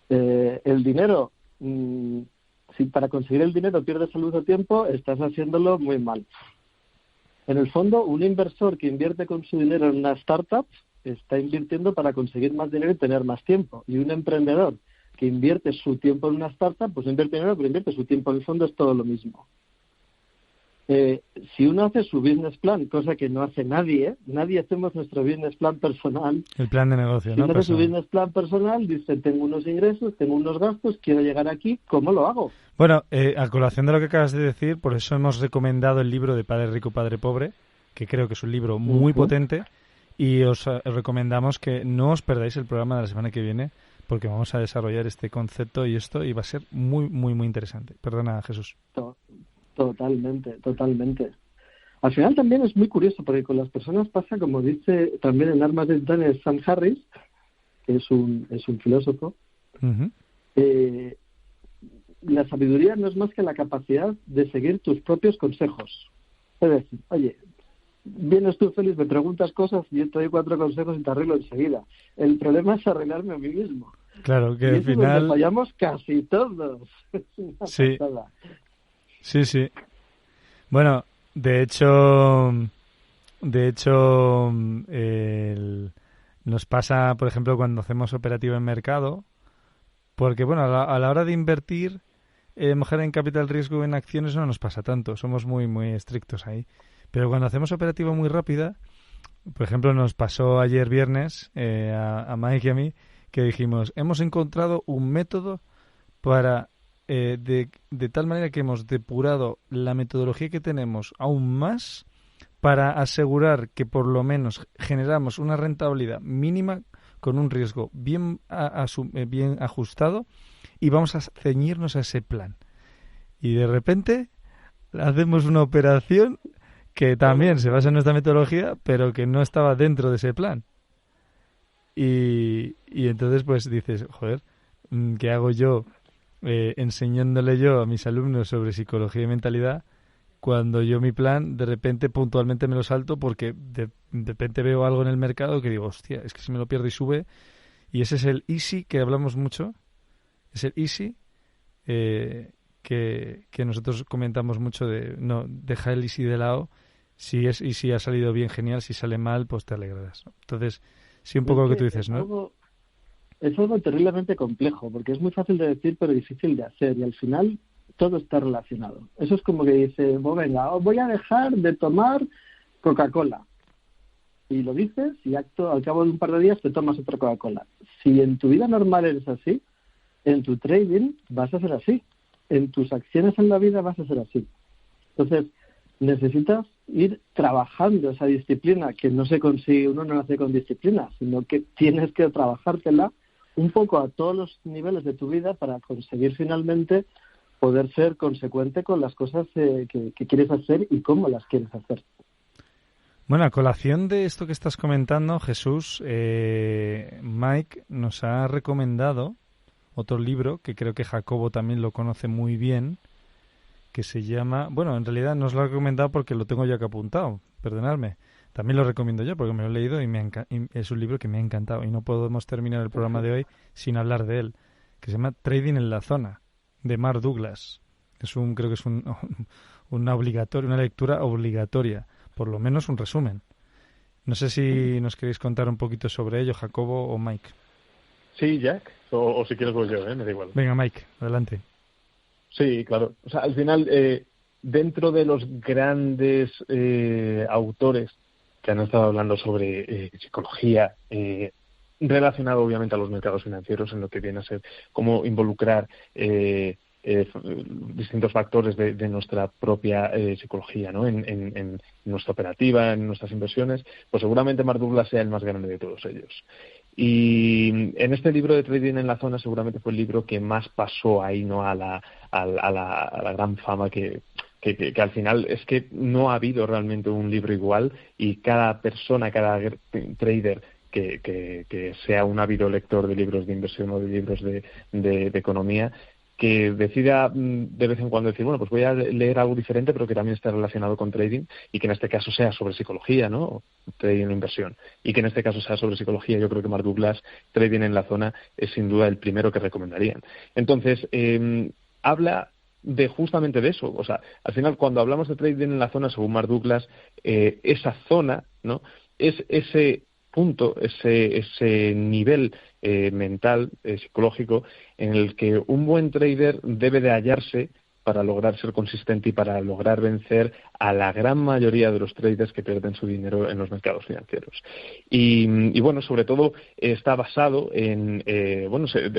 el dinero, si para conseguir el dinero pierdes salud o tiempo, estás haciéndolo muy mal. En el fondo, un inversor que invierte con su dinero en una startup está invirtiendo para conseguir más dinero y tener más tiempo. Y un emprendedor que invierte su tiempo en una startup, pues no invierte dinero, pero invierte su tiempo. En el fondo es todo lo mismo. Si uno hace su business plan, cosa que no hace nadie hacemos nuestro business plan personal. El plan de negocio, si ¿no? uno hace su business plan personal, dice, tengo unos ingresos, tengo unos gastos, quiero llegar aquí, ¿cómo lo hago? Bueno, a colación de lo que acabas de decir, por eso hemos recomendado el libro de Padre Rico, Padre Pobre, que creo que es un libro muy potente, y os recomendamos que no os perdáis el programa de la semana que viene, porque vamos a desarrollar este concepto y esto, y va a ser muy, muy, muy interesante. Perdona, Jesús. Totalmente. Al final también es muy curioso, porque con las personas pasa, como dice también en Armas de Titanes Sam Harris, que es un filósofo, la sabiduría no es más que la capacidad de seguir tus propios consejos. Es decir, oye, vienes tú feliz, me preguntas cosas y yo te doy 4 consejos y te arreglo enseguida. El problema es arreglarme a mí mismo. Claro, que y al eso final... es donde fallamos casi todos. Sí. Sí. Bueno, de hecho, nos pasa, por ejemplo, cuando hacemos operativa en mercado, porque bueno, a la hora de invertir, mejor en capital riesgo o en acciones no nos pasa tanto, somos muy, muy estrictos ahí. Pero cuando hacemos operativa muy rápida, por ejemplo, nos pasó ayer viernes a Mike y a mí, que dijimos, hemos encontrado un método para... de tal manera que hemos depurado la metodología que tenemos aún más para asegurar que por lo menos generamos una rentabilidad mínima con un riesgo bien ajustado y vamos a ceñirnos a ese plan. Y de repente hacemos una operación que también se basa en nuestra metodología, pero que no estaba dentro de ese plan. Y entonces pues dices, joder, ¿qué hago yo? Enseñándole yo a mis alumnos sobre psicología y mentalidad, cuando yo mi plan de repente puntualmente me lo salto porque de repente veo algo en el mercado que digo, hostia, es que si me lo pierdo y sube. Y ese es el easy que hablamos mucho, es el easy que nosotros comentamos mucho de no, deja el easy de lado. Si es easy ha salido bien, genial, si sale mal pues te alegrarás, ¿no? Entonces sí, un poco lo que tú dices, ¿no? Es algo terriblemente complejo, porque es muy fácil de decir, pero difícil de hacer, y al final todo está relacionado. Eso es como que dice, bueno, venga, voy a dejar de tomar Coca-Cola. Y lo dices, y al cabo de un par de días te tomas otra Coca-Cola. Si en tu vida normal eres así, en tu trading vas a ser así. En tus acciones en la vida vas a ser así. Entonces, necesitas ir trabajando esa disciplina, que no se consigue, uno no nace con disciplina, sino que tienes que trabajártela un poco a todos los niveles de tu vida para conseguir finalmente poder ser consecuente con las cosas que quieres hacer y cómo las quieres hacer. Bueno, a colación de esto que estás comentando, Jesús, Mike nos ha recomendado otro libro que creo que Jacobo también lo conoce muy bien, que se llama... Bueno, en realidad nos lo ha recomendado porque lo tengo ya que apuntado, perdonadme. También lo recomiendo yo porque me lo he leído y es un libro que me ha encantado y no podemos terminar el programa de hoy sin hablar de él, que se llama Trading en la Zona, de Mark Douglas. Creo que es una lectura obligatoria, por lo menos un resumen. No sé si nos queréis contar un poquito sobre ello, Jacobo o Mike. Sí, Jack, o si quieres voy yo, me da igual. Venga, Mike, adelante. Sí, claro. O sea, al final, dentro de los grandes autores que han estado hablando sobre psicología, relacionado obviamente a los mercados financieros, en lo que viene a ser cómo involucrar distintos factores de nuestra propia psicología, ¿no? en nuestra operativa, en nuestras inversiones, pues seguramente Mark Douglas sea el más grande de todos ellos. Y en este libro de Trading en la Zona seguramente fue el libro que más pasó ahí, ¿no? a la gran fama que al final es que no ha habido realmente un libro igual, y cada persona, cada trader que sea un ávido lector de libros de inversión o de libros de economía, que decida de vez en cuando decir, bueno, pues voy a leer algo diferente, pero que también esté relacionado con trading, y que en este caso sea sobre psicología, ¿no? Trading o inversión. Y que en este caso sea sobre psicología. Yo creo que Mark Douglas, Trading en la Zona, es sin duda el primero que recomendarían. Entonces, habla justamente de eso. O sea, al final, cuando hablamos de trading en la zona, según Mark Douglas, esa zona, ¿no? Es ese punto, ese nivel mental, psicológico, en el que un buen trader debe de hallarse para lograr ser consistente y para lograr vencer a la gran mayoría de los traders que pierden su dinero en los mercados financieros. Y bueno, sobre todo está basado en,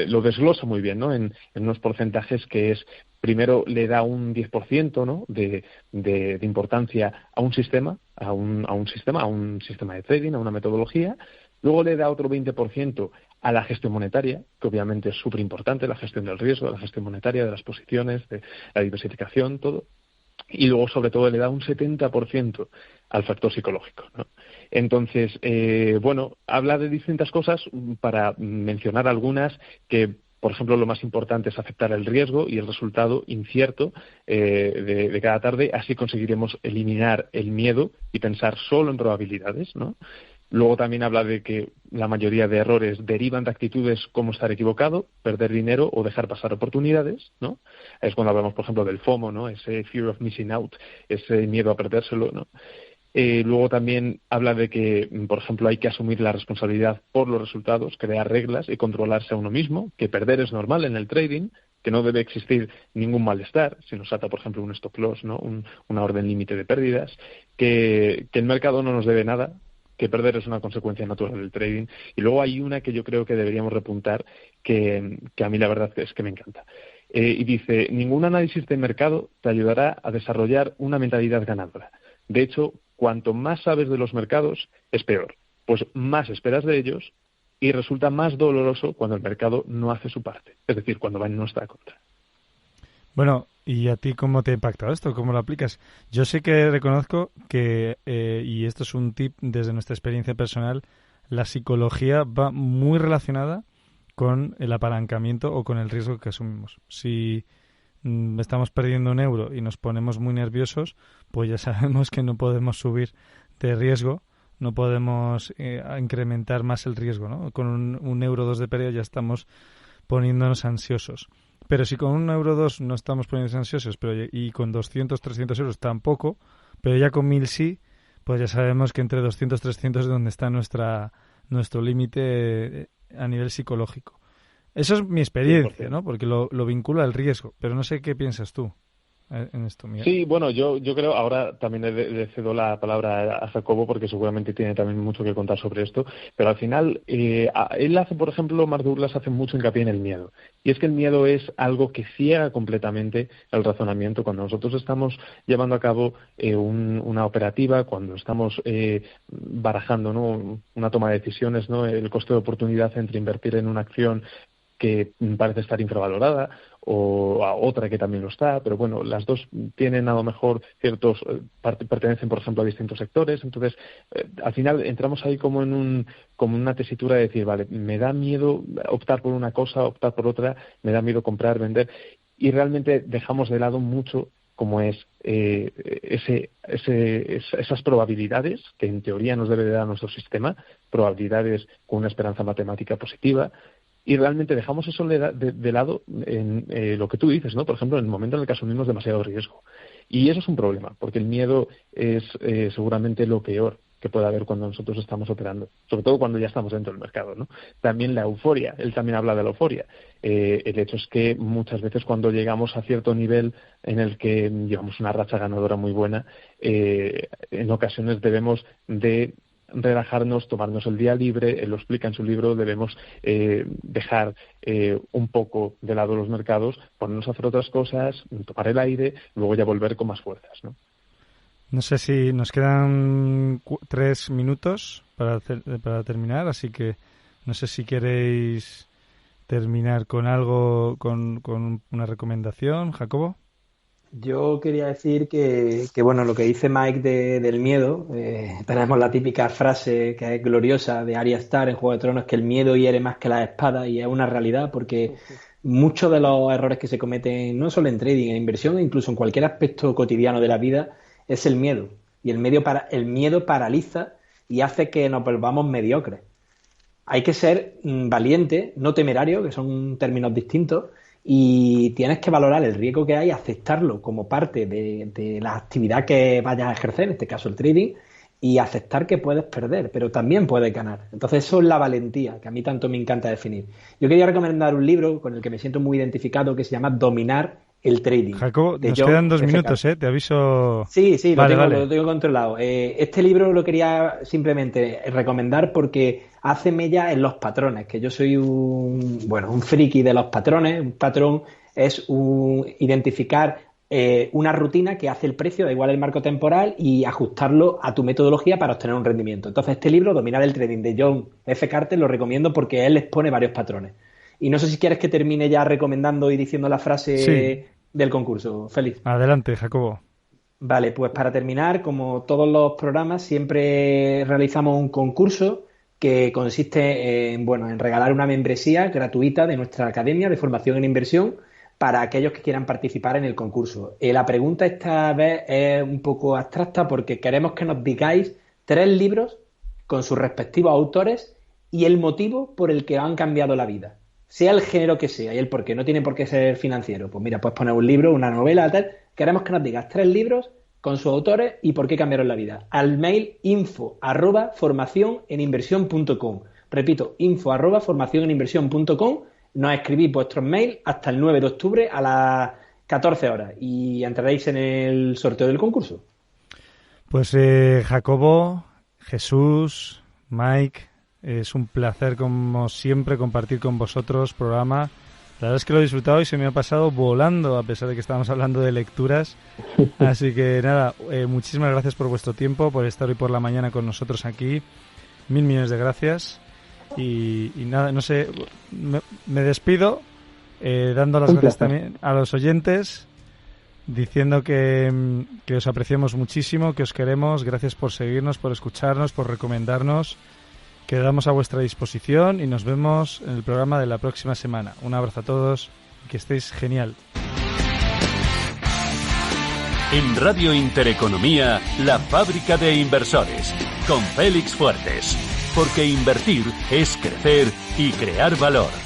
lo desglosa muy bien, ¿no? En unos porcentajes que es, primero le da un 10%, ¿no? de importancia a un sistema, a un sistema de trading, a una metodología. Luego le da otro 20% a la gestión monetaria, que obviamente es súper importante, la gestión del riesgo, la gestión monetaria, de las posiciones, de la diversificación, todo. Y luego, sobre todo, le da un 70% al factor psicológico, ¿no? Entonces, habla de distintas cosas, para mencionar algunas que, por ejemplo, lo más importante es aceptar el riesgo y el resultado incierto de cada tarde. Así conseguiremos eliminar el miedo y pensar solo en probabilidades, ¿no? Luego también habla de que la mayoría de errores derivan de actitudes como estar equivocado, perder dinero o dejar pasar oportunidades, ¿no? Es cuando hablamos, por ejemplo, del FOMO, ¿no? Ese fear of missing out, ese miedo a perdérselo, ¿no? Luego también habla de que, por ejemplo, hay que asumir la responsabilidad por los resultados, crear reglas y controlarse a uno mismo, que perder es normal en el trading, que no debe existir ningún malestar si nos ata, por ejemplo, un stop loss, ¿no? Una orden límite de pérdidas, que el mercado no nos debe nada, que perder es una consecuencia natural del trading. Y luego hay una que yo creo que deberíamos repuntar, que a mí la verdad es que me encanta. Y dice, ningún análisis de mercado te ayudará a desarrollar una mentalidad ganadora. De hecho, cuanto más sabes de los mercados, es peor, pues más esperas de ellos y resulta más doloroso cuando el mercado no hace su parte, es decir, cuando va en nuestra contra. Bueno, ¿y a ti cómo te ha impactado esto? ¿Cómo lo aplicas? Yo sí que reconozco que, y esto es un tip desde nuestra experiencia personal, la psicología va muy relacionada con el apalancamiento o con el riesgo que asumimos. Si estamos perdiendo un euro y nos ponemos muy nerviosos, pues ya sabemos que no podemos subir de riesgo, no podemos incrementar más el riesgo, ¿no? Con un euro 2 de pérdida ya estamos poniéndonos ansiosos. Pero si con un euro 2 no estamos poniéndonos ansiosos, y con 200, 300 euros tampoco, pero ya con 1000 sí, pues ya sabemos que entre 200 y 300 es donde está nuestro límite a nivel psicológico. Eso es mi experiencia, 100%. ¿No? Porque lo vinculo al riesgo, pero no sé qué piensas tú en esto, Miguel. Sí, bueno, yo creo, ahora también le cedo la palabra a Jacobo porque seguramente tiene también mucho que contar sobre esto, pero al final él hace, por ejemplo, Mark Douglas hace mucho hincapié en el miedo, y es que el miedo es algo que ciega completamente el razonamiento. Cuando nosotros estamos llevando a cabo una operativa, cuando estamos barajando, ¿no?, una toma de decisiones, ¿no?, el coste de oportunidad entre invertir en una acción que parece estar infravalorada o a otra que también lo está, pero bueno, las dos tienen a lo mejor pertenecen, por ejemplo, a distintos sectores. Entonces, al final entramos ahí como en una tesitura de decir, vale, me da miedo optar por una cosa, optar por otra, me da miedo comprar, vender, y realmente dejamos de lado mucho como es esas probabilidades que en teoría nos debe de dar nuestro sistema, probabilidades con una esperanza matemática positiva. Y realmente dejamos eso de lado en lo que tú dices, ¿no? Por ejemplo, en el momento en el que asumimos demasiado riesgo. Y eso es un problema, porque el miedo es seguramente lo peor que puede haber cuando nosotros estamos operando, sobre todo cuando ya estamos dentro del mercado, ¿no? También la euforia, él también habla de la euforia. El hecho es que muchas veces cuando llegamos a cierto nivel en el que llevamos una racha ganadora muy buena, en ocasiones debemos de relajarnos, tomarnos el día libre. Él lo explica en su libro, debemos dejar un poco de lado los mercados, ponernos a hacer otras cosas, tomar el aire, luego ya volver con más fuerzas, ¿no? No sé si nos quedan 3 minutos para terminar, así que no sé si queréis terminar con algo, con una recomendación, Jacobo. Yo quería decir que bueno, lo que dice Mike del miedo, tenemos la típica frase que es gloriosa de Arya Stark en Juego de Tronos, que el miedo hiere más que la espada, y es una realidad porque muchos de los errores que se cometen, no solo en trading, en inversión, incluso en cualquier aspecto cotidiano de la vida, es el miedo. Y el miedo paraliza y hace que nos volvamos mediocres. Hay que ser valiente, no temerario, que son términos distintos, y tienes que valorar el riesgo que hay, aceptarlo como parte de la actividad que vayas a ejercer, en este caso el trading, y aceptar que puedes perder, pero también puedes ganar. Entonces eso es la valentía, que a mí tanto me encanta definir. Yo quería recomendar un libro con el que me siento muy identificado, que se llama Dominar el Trading. Jacobo, nos quedan 2 minutos, te aviso. Sí, lo tengo controlado. Este libro lo quería simplemente recomendar porque hace mella en los patrones, que yo soy un friki de los patrones. Un patrón es identificar una rutina que hace el precio, da igual el marco temporal, y ajustarlo a tu metodología para obtener un rendimiento. Entonces, este libro, Dominar el Trading, de John F. Carter, lo recomiendo porque él expone varios patrones. Y no sé si quieres que termine ya recomendando y diciendo la frase del concurso, Félix. Adelante, Jacobo. Vale, pues para terminar, como todos los programas, siempre realizamos un concurso que consiste en regalar una membresía gratuita de nuestra academia de formación en inversión para aquellos que quieran participar en el concurso. La pregunta esta vez es un poco abstracta porque queremos que nos digáis 3 libros con sus respectivos autores y el motivo por el que han cambiado la vida. Sea el género que sea y el por qué, no tiene por qué ser financiero. Pues mira, puedes poner un libro, una novela, tal. Queremos que nos digas 3 libros con sus autores y por qué cambiaron la vida. Al mail info@formacioneninversión.com. Repito, info@formacioneninversión.com. Nos escribís vuestros mails hasta el 9 de octubre a las 14 horas y entraréis en el sorteo del concurso. Pues Jacobo, Jesús, Mike, es un placer como siempre compartir con vosotros programa. La verdad es que lo he disfrutado y se me ha pasado volando a pesar de que estábamos hablando de lecturas. Así que nada, muchísimas gracias por vuestro tiempo, por estar hoy por la mañana con nosotros aquí. 1000 millones de gracias. Y nada, no sé, me despido dando las gracias también a los oyentes, diciendo que os apreciamos muchísimo, que os queremos. Gracias por seguirnos, por escucharnos, por recomendarnos. Quedamos a vuestra disposición y nos vemos en el programa de la próxima semana. Un abrazo a todos y que estéis genial. En Radio Intereconomía, la fábrica de inversores, con Félix Fuertes. Porque invertir es crecer y crear valor.